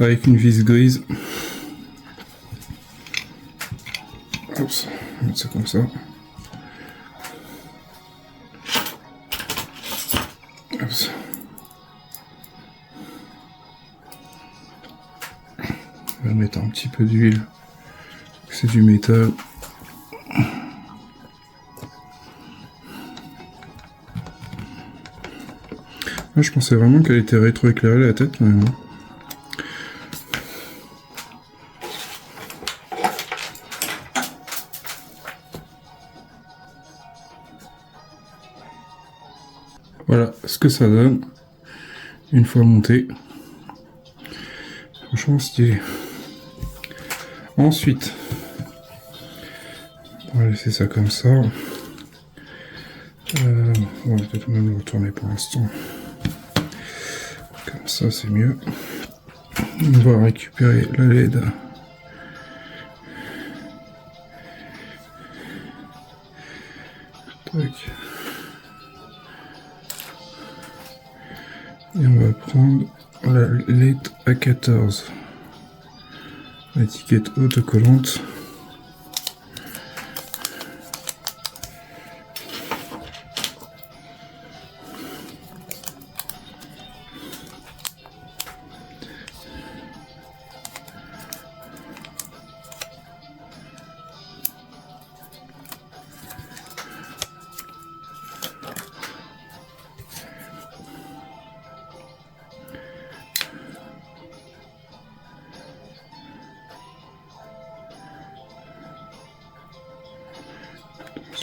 avec une vis grise. Hop, on va mettre ça comme ça. Hop. On va mettre un petit peu d'huile. C'est du métal. Ah, je pensais vraiment qu'elle était rétroéclairée la tête, mais non. Voilà ce que ça donne une fois monté. Franchement stylé. Ensuite, on va laisser ça comme ça. On va peut-être même le retourner pour l'instant. Comme ça, c'est mieux. On va récupérer la LED. Tac. Et on va prendre la LED A14. L'étiquette autocollante.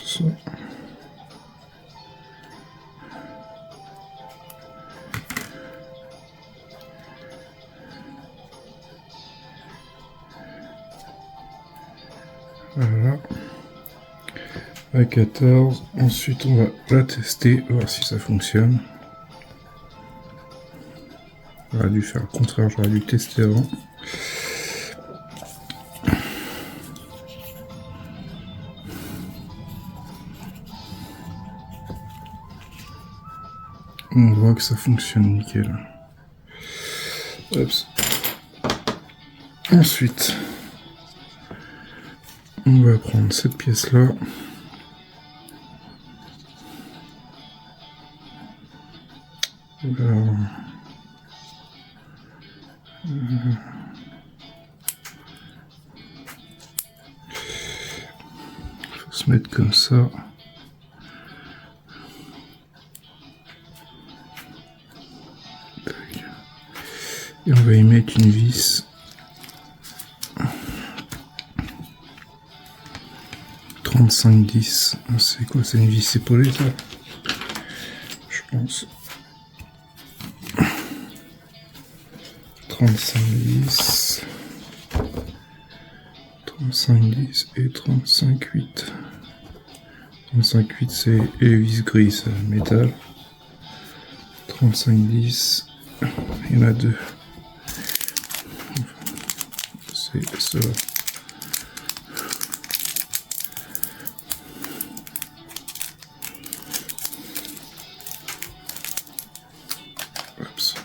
Ça. Voilà. À 14. Ensuite, on va la tester, voir si ça fonctionne. J'aurais dû faire le contraire, j'aurais dû tester avant. On voit que ça fonctionne nickel. Hop. Ensuite, on va prendre cette pièce-là. Alors, faut se mettre comme ça. Et on va y mettre une vis. 35-10. C'est quoi? C'est une vis épaulée, ça? Je pense. 35-10. 35-10 et 35-8. 35-8, c'est les vis grises métal. 35-10, il y en a deux. C'est cela. Oups.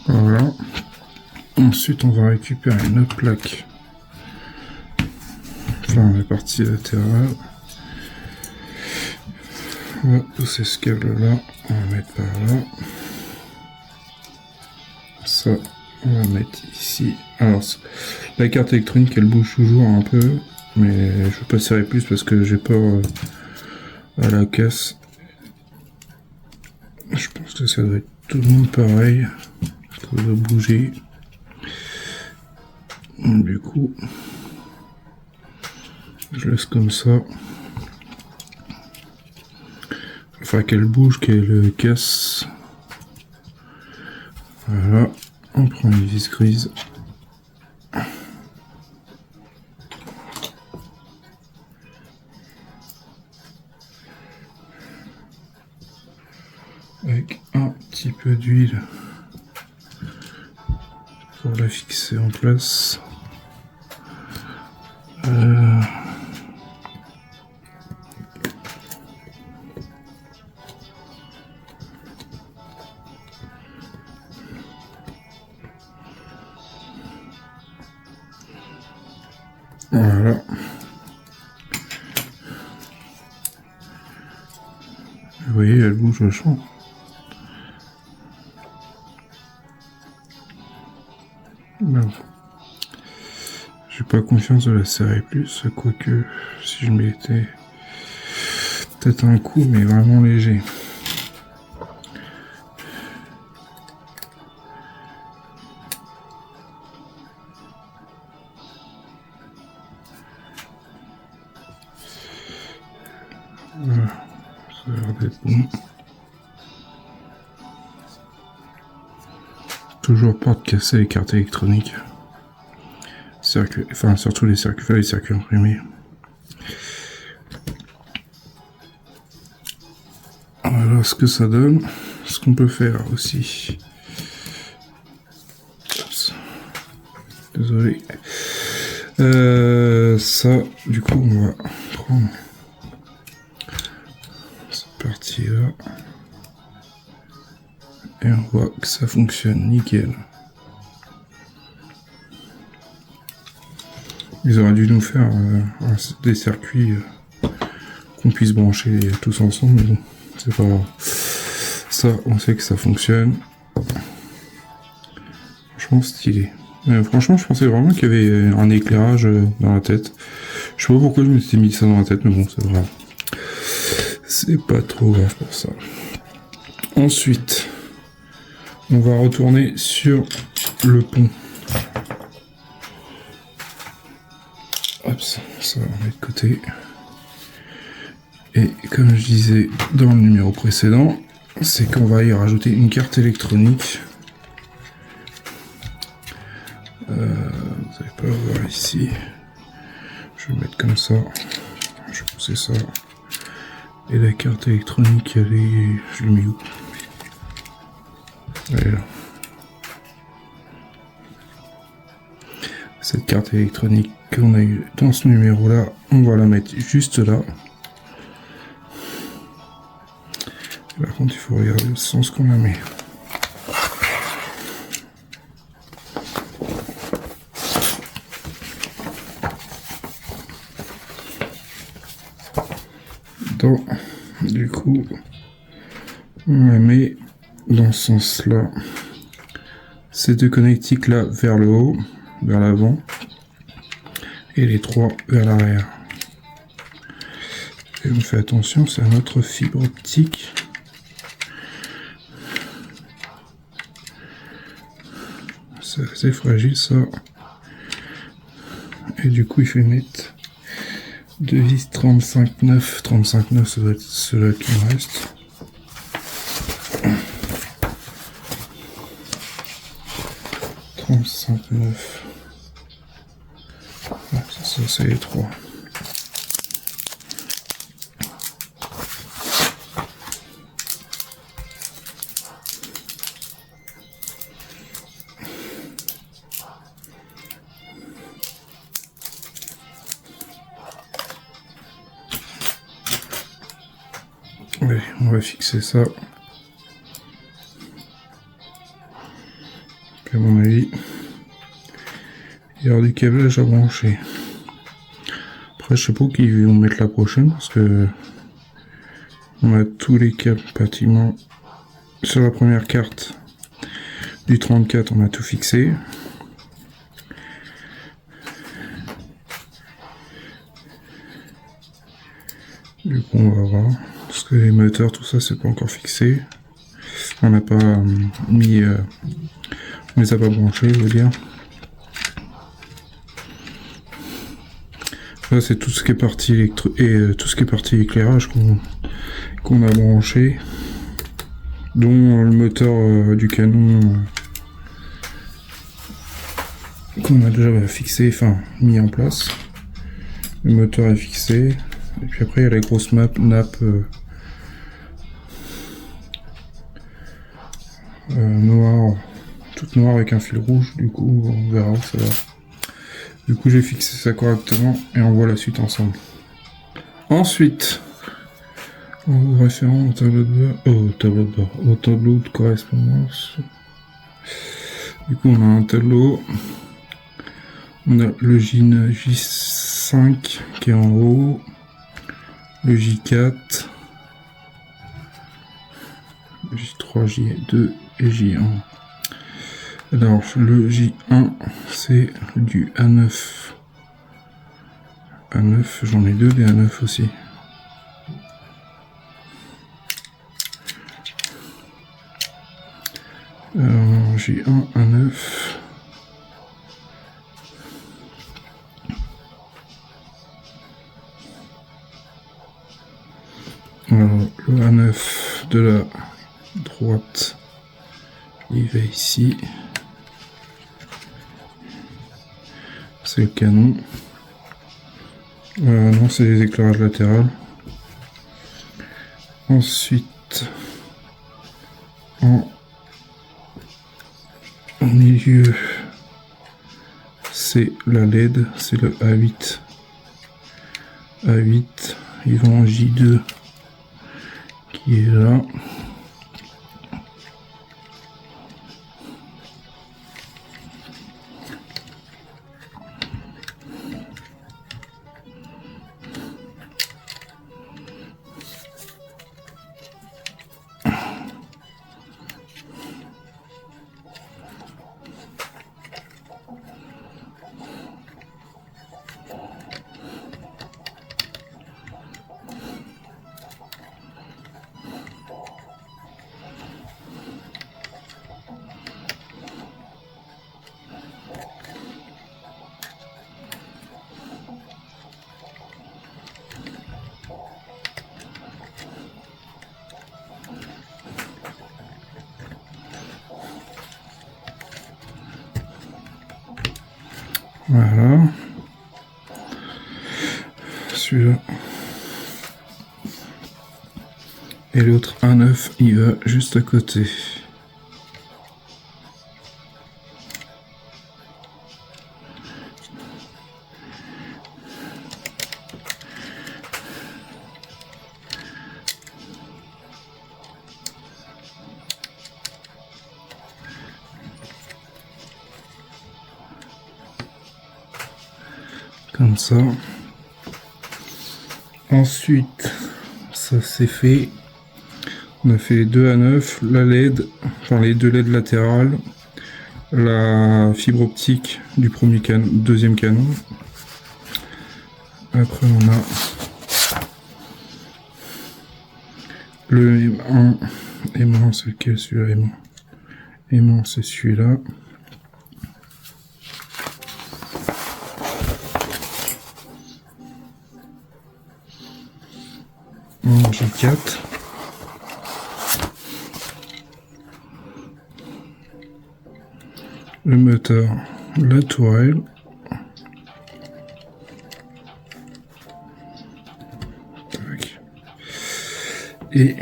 Voilà. Ensuite, on va récupérer une autre plaque. Enfin, la partie latérale. On va pousser ce câble-là. On va mettre par là. Ça, on va mettre ici. Alors, la carte électronique, elle bouge toujours un peu. Mais je ne veux pas serrer plus parce que j'ai peur à la casse. Je pense que ça doit être tout le monde pareil. Ça doit bouger. Du coup, je laisse comme ça. Enfin, qu'elle bouge, qu'elle casse. Voilà. On prend une vis grise. Avec un petit peu d'huile pour la fixer en place. Voilà. Vous voyez, elle bouge vachement. Bon. J'ai pas confiance de la serrer plus, quoique si je mettais peut-être un coup, mais vraiment léger. Voilà, ça a l'air d'être bon. Toujours pas de casser les cartes électroniques. Enfin, surtout les circuits imprimés. Voilà ce que ça donne. Ce qu'on peut faire aussi. Oups. Désolé. Ça, du coup, on va prendre cette partie-là. Et on voit que ça fonctionne nickel. Ils auraient dû nous faire des circuits qu'on puisse brancher tous ensemble, mais bon, c'est pas grave. Ça, on sait que ça fonctionne. Franchement stylé. Franchement, je pensais vraiment qu'il y avait un éclairage dans la tête. Je sais pas pourquoi je me suis mis ça dans la tête, mais bon, c'est grave. C'est pas trop grave pour ça. Ensuite, on va retourner sur le pont. Hop, ça on met de côté. Et comme je disais dans le numéro précédent, c'est qu'on va y rajouter une carte électronique. Vous n'allez pas le voir ici. Je vais le mettre comme ça. Je vais pousser ça. Et la carte électronique, elle est... Je l'ai mis où? Elle est là. Cette carte électronique qu'on a eu dans ce numéro là, on va la mettre juste là. Par contre, il faut regarder le sens qu'on la met. Donc, du coup, on la met dans ce sens là. Ces deux connectiques là vers le haut, vers l'avant, et les trois vers l'arrière. Et on fait attention, c'est notre fibre optique. C'est assez fragile ça. Et du coup, il fait mettre deux vis 35,9. 35,9, ça doit être ceux-là qui me restent. Ouais, ça c'est les trois. Allez, on va fixer ça. À mon avis, il y aura du câblage à brancher. Après, je sais pas qui vont mettre la prochaine parce que on a tous les câbles pratiquement sur la première carte du 34. On a tout fixé. Du coup, on va voir parce que les moteurs, tout ça, c'est pas encore fixé. On n'a pas mis, on les a pas branchés, je veux dire. Là, c'est tout ce qui est partie tout ce qui est partie éclairage qu'on a branché, dont le moteur du canon qu'on a déjà fixé, enfin mis en place. Le moteur est fixé, et puis après il y a la grosse nappe noire, toute noire avec un fil rouge. Du coup, on verra où ça va. Du coup, j'ai fixé ça correctement et on voit la suite ensemble. Ensuite, en vous référant au tableau de correspondance. Du coup, on a un tableau. On a le J5 qui est en haut, le J4, le J3, J2 et J1. Alors, le J1, c'est du A9. A9, j'en ai deux des A9 aussi. Alors, J1, A9. Alors, le A9 de la droite, il va ici. C'est le canon. Non, c'est les éclairages latéraux. Ensuite, en milieu, c'est la LED, c'est le A8. A8, ils vont en J2 qui est là. Voilà. Celui-là. Et l'autre A9, il va juste à côté. Comme ça. Ensuite, ça c'est fait. On a fait les deux A9, la LED, enfin les deux LED latérales, la fibre optique du premier canon, deuxième canon. Après on a le M1. M1 c'est lequel celui-là? M1. M1 c'est celui-là. J4. Le moteur, la tourelle. Tac. Et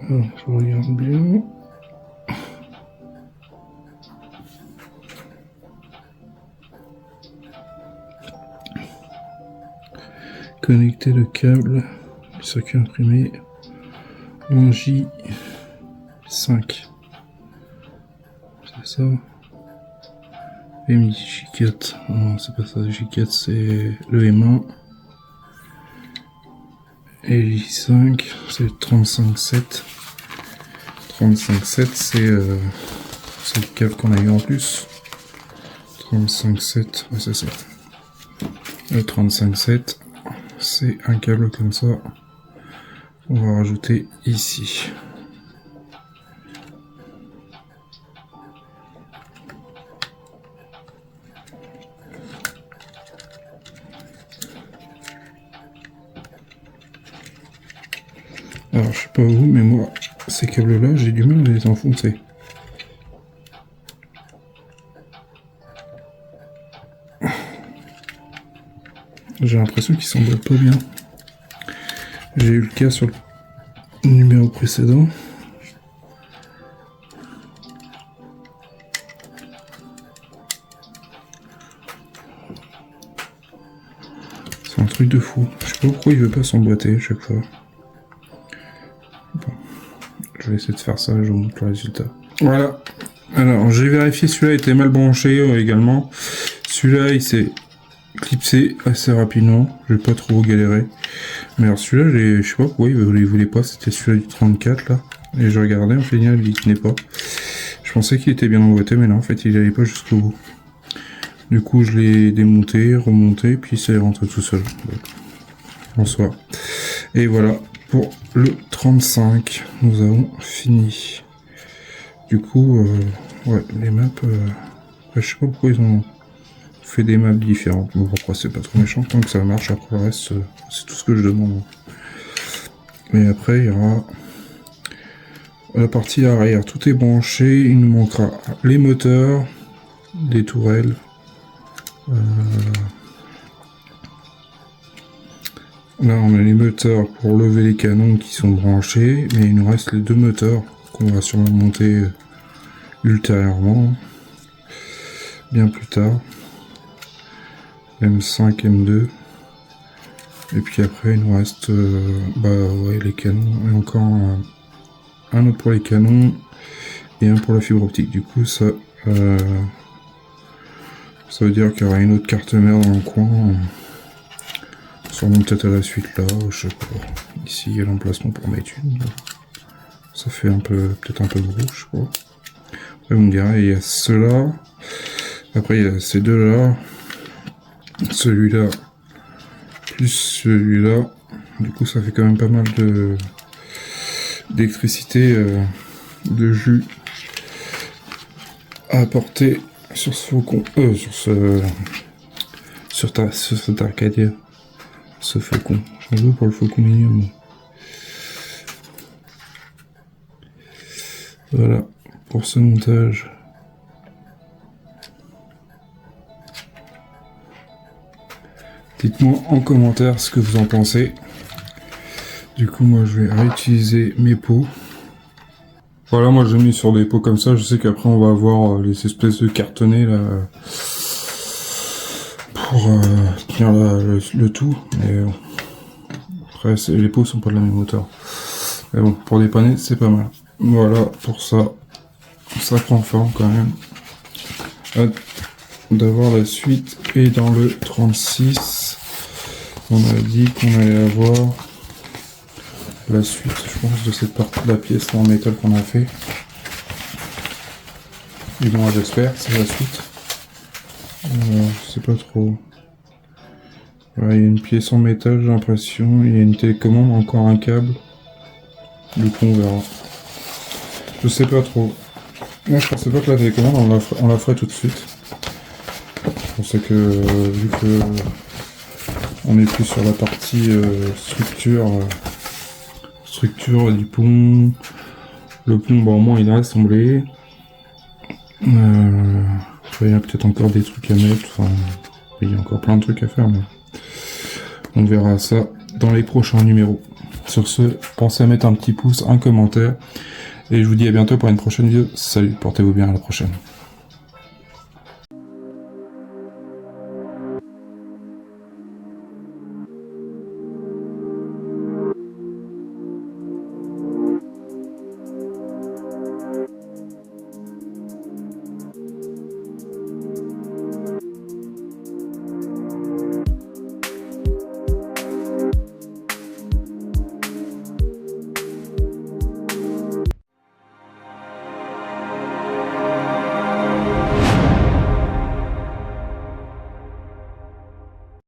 alors, je regarde bien. Connecter le câble du circuit imprimé en J5. C'est ça. Et J4. Non, c'est pas ça. J4, c'est le M1. Et J5, c'est le 35.7. 35.7, c'est le câble qu'on a eu en plus. 35.7, ouais, c'est ça. Le 35.7. C'est un câble comme ça. On va rajouter ici. Alors je sais pas vous, mais moi ces câbles là j'ai du mal à les enfoncer. J'ai l'impression qu'ils s'emboîtent pas bien. J'ai eu le cas sur le numéro précédent. C'est un truc de fou. Je sais pas pourquoi il veut pas s'emboîter à chaque fois. Bon. Je vais essayer de faire ça et je vous montre le résultat. Voilà. Alors j'ai vérifié, celui-là était mal branché également. Celui-là il s'est clipsé assez rapidement, je vais pas trop galérer. Mais alors celui-là, je sais pas pourquoi il voulait pas, c'était celui-là du 34 là. Et je regardais, en fait il tenait pas. Je pensais qu'il était bien emboîté, mais non, en fait il allait pas jusqu'au bout. Du coup je l'ai démonté, remonté, puis ça est rentré tout seul. Bonsoir. Et voilà, pour le 35, nous avons fini. Du coup, ouais, les maps, je sais pas pourquoi ils ont fait des maps différentes. Bon, après, c'est pas trop méchant, tant que ça marche, après le reste, c'est tout ce que je demande. Et après, il y aura la partie arrière. Tout est branché, il nous manquera les moteurs, les tourelles. Là, on a les moteurs pour lever les canons qui sont branchés, mais il nous reste les deux moteurs qu'on va sûrement monter ultérieurement, bien plus tard. M5, M2. Et puis après, il nous reste les canons, et encore un autre pour les canons et un pour la fibre optique. Du coup, ça veut dire qu'il y aura une autre carte mère dans le coin. Sûrement peut-être à la suite là, je sais pas. Ici il y a l'emplacement pour mettre une. Ça fait peut-être un peu gros, je sais pas. Après vous me direz, il y a ceux-là. Après il y a ces deux-là. Celui-là. Plus celui-là. Du coup ça fait quand même pas mal d'électricité, de jus à apporter sur ce faucon. Sur cet Arcadia. Ce faucon. J'en veux pour le faucon minimum. Voilà, pour ce montage. Dites-moi en commentaire ce que vous en pensez. Du coup, moi, je vais réutiliser mes pots. Voilà, moi, je l'ai mis sur des pots comme ça. Je sais qu'après, on va avoir les espèces de cartonnets, là, pour tenir le tout. Mais après, les pots sont pas de la même hauteur. Mais bon, pour dépanner, c'est pas mal. Voilà, pour ça, ça prend forme quand même. Hâte d'avoir la suite. Et dans le 36, on a dit qu'on allait avoir la suite, je pense, de cette partie de la pièce en métal qu'on a fait. Et bon, j'espère, c'est la suite. Je sais pas trop. Voilà, il y a une pièce en métal, j'ai l'impression. Il y a une télécommande, encore un câble. Du coup, on verra. Je sais pas trop. Moi, je pensais pas que la télécommande, on la ferait tout de suite. Je pensais que, vu que on est plus sur la partie structure du pont. Le pont, bon, au moins, il est assemblé. Après, il y a peut-être encore des trucs à mettre. Enfin, il y a encore plein de trucs à faire, mais on verra ça dans les prochains numéros. Sur ce, pensez à mettre un petit pouce, un commentaire. Et je vous dis à bientôt pour une prochaine vidéo. Salut, portez-vous bien, à la prochaine.